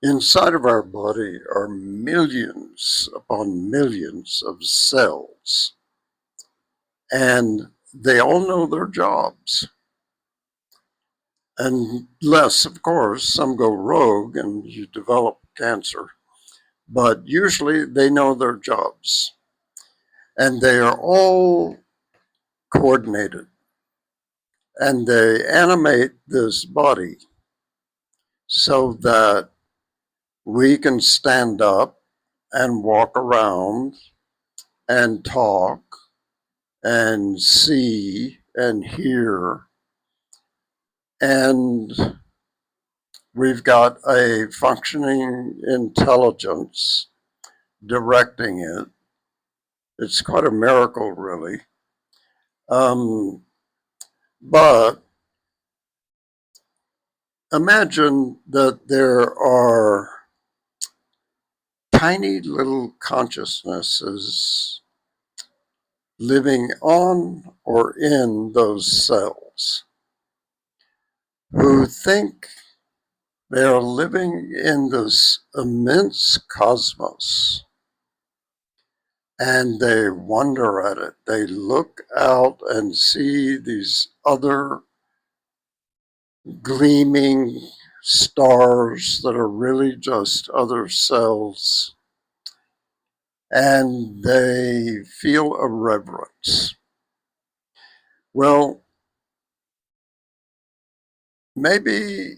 Inside of our body are millions upon millions of cells, and they all know their jobs. Unless, of course, some go rogue and you develop cancer. But usually they know their jobs, and they are all coordinated, and they animate this body so that we can stand up and walk around and talk and see and hear. And we've got a functioning intelligence directing it. It's quite a miracle, really. Um, but imagine that there are tiny little consciousnesses living on or in those cells who think they are living in this immense cosmos, and they wonder at it. They look out and see these other gleaming stars that are really just other cells, and they feel a reverence. Well, maybe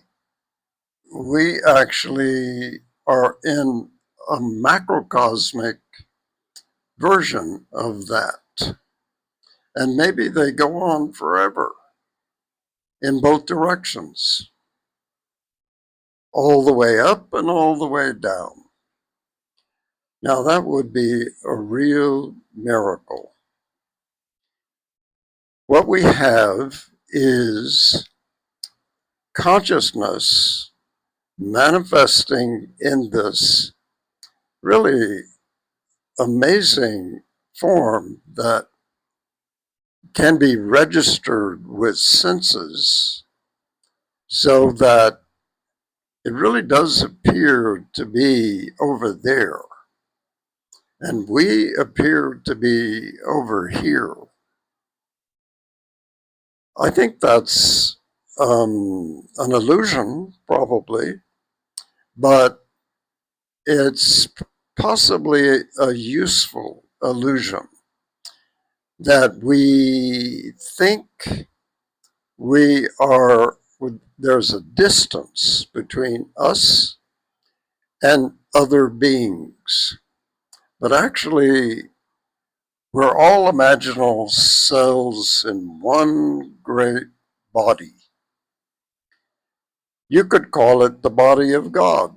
we actually are in a macrocosmic version of that. And maybe they go on forever in both directions, all the way up and all the way down. Now, that would be a real miracle. What we have is consciousness manifesting in this really amazing form that can be registered with senses, so that it really does appear to be over there, and we appear to be over here. I think that's an illusion, probably, but it's possibly a useful illusion that we think we are, there's a distance between us and other beings. But actually, we're all imaginal cells in one great body. You could call it the body of God.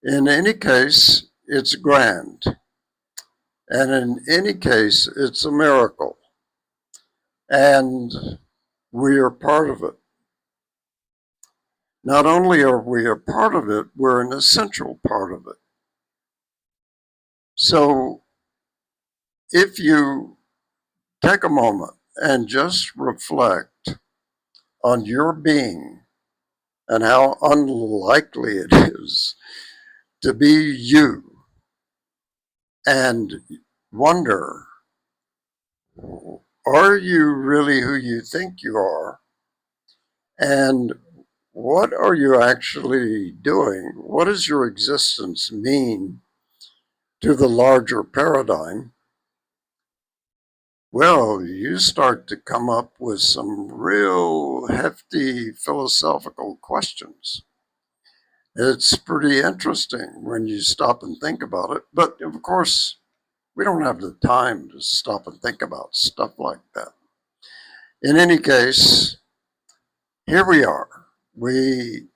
In any case, it's grand. And in any case, it's a miracle. And we are part of it. Not only are we a part of it, we're an essential part of it. So if you take a moment and just reflect on your being and how unlikely it is to be you, and wonder, are you really who you think you are? And what are you actually doing? What does your existence mean to the larger paradigm? Well, you start to come up with some real hefty philosophical questions. It's pretty interesting when you stop and think about it. But of course, we don't have the time to stop and think about stuff like that. In any case, here we are. We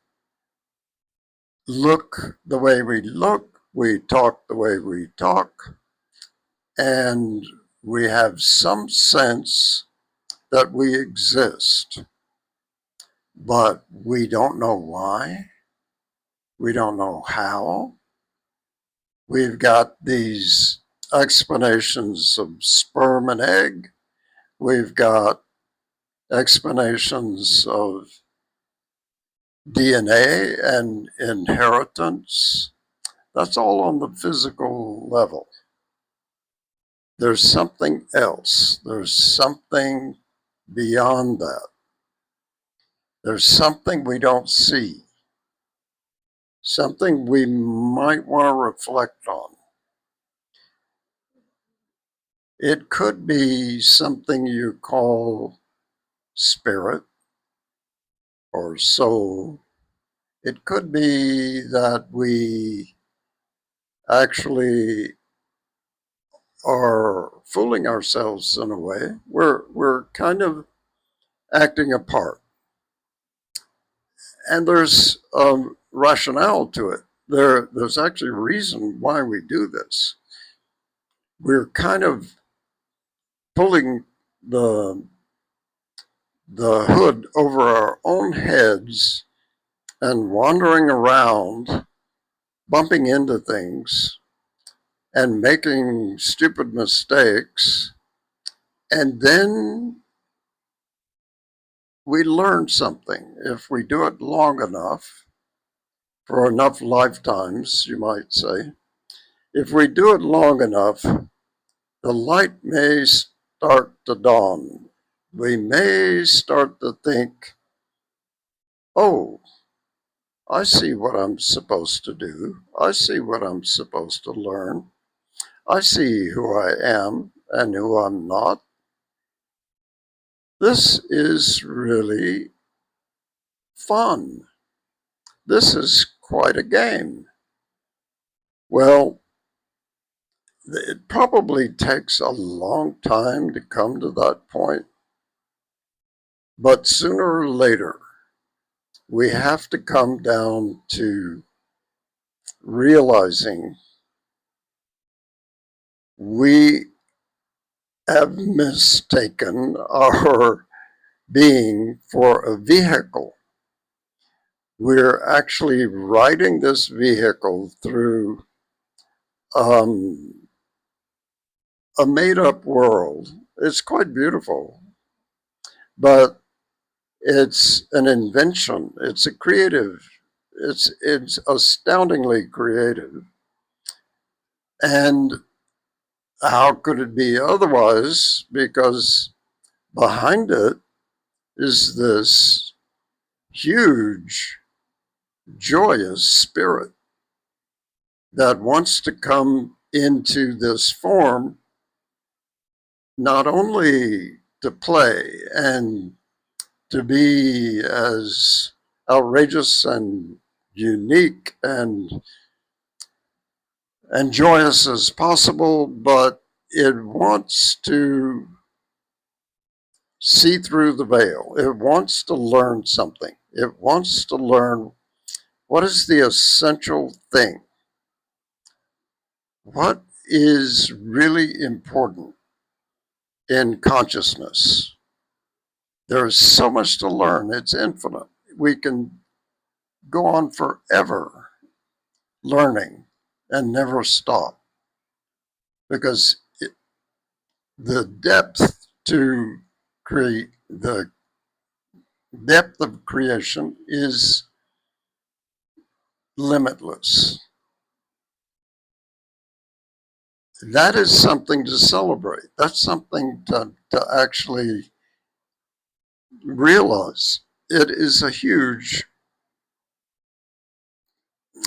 look the way we look, we talk the way we talk, and we have some sense that we exist, but we don't know why. We don't know how. We've got these explanations of sperm and egg. We've got explanations of DNA and inheritance, that's all on the physical level. There's something else. There's something beyond that. There's something we don't see, something we might want to reflect on. It could be something you call spirit or soul. It could be that we actually are fooling ourselves in a way. We're kind of acting a part. And there's a rationale to it. There's actually a reason why we do this. We're kind of pulling the hood over our own heads and wandering around, bumping into things and making stupid mistakes. And then we learn something. If we do it long enough, for enough lifetimes, you might say, if we do it long enough, the light may start to dawn. We may start to think, oh, I see what I'm supposed to do. I see what I'm supposed to learn. I see who I am and who I'm not. This is really fun. This is quite a game. Well, it probably takes a long time to come to that point, but sooner or later, we have to come down to realizing we have mistaken our being for a vehicle. We're actually riding this vehicle through um, a made up world. It's quite beautiful, but it's an invention. It's a creative, it's astoundingly creative. And how could it be otherwise? Because behind it is this huge, joyous spirit that wants to come into this form, not only to play and to be as outrageous and unique and joyous as possible, but it wants to see through the veil. It wants to learn something. It wants to learn what is the essential thing. What is really important in consciousness? There is so much to learn. It's infinite. We can go on forever learning and never stop because the depth to create the depth of creation is limitless. That is something to celebrate. That's something to actually realize. It is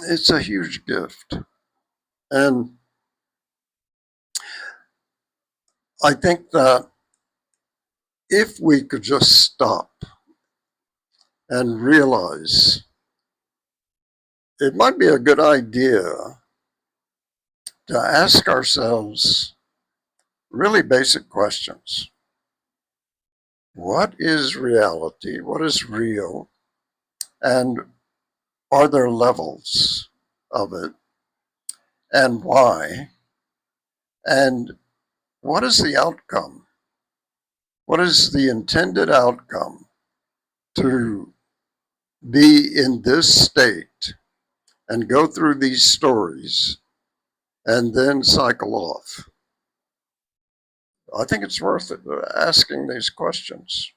it's a huge gift. And I think that if we could just stop and realize, it might be a good idea to ask ourselves really basic questions. What is reality? What is real? And are there levels of it? And why? And what is the outcome? What is the intended outcome to be in this state and go through these stories and then cycle off? I think it's worth it asking these questions.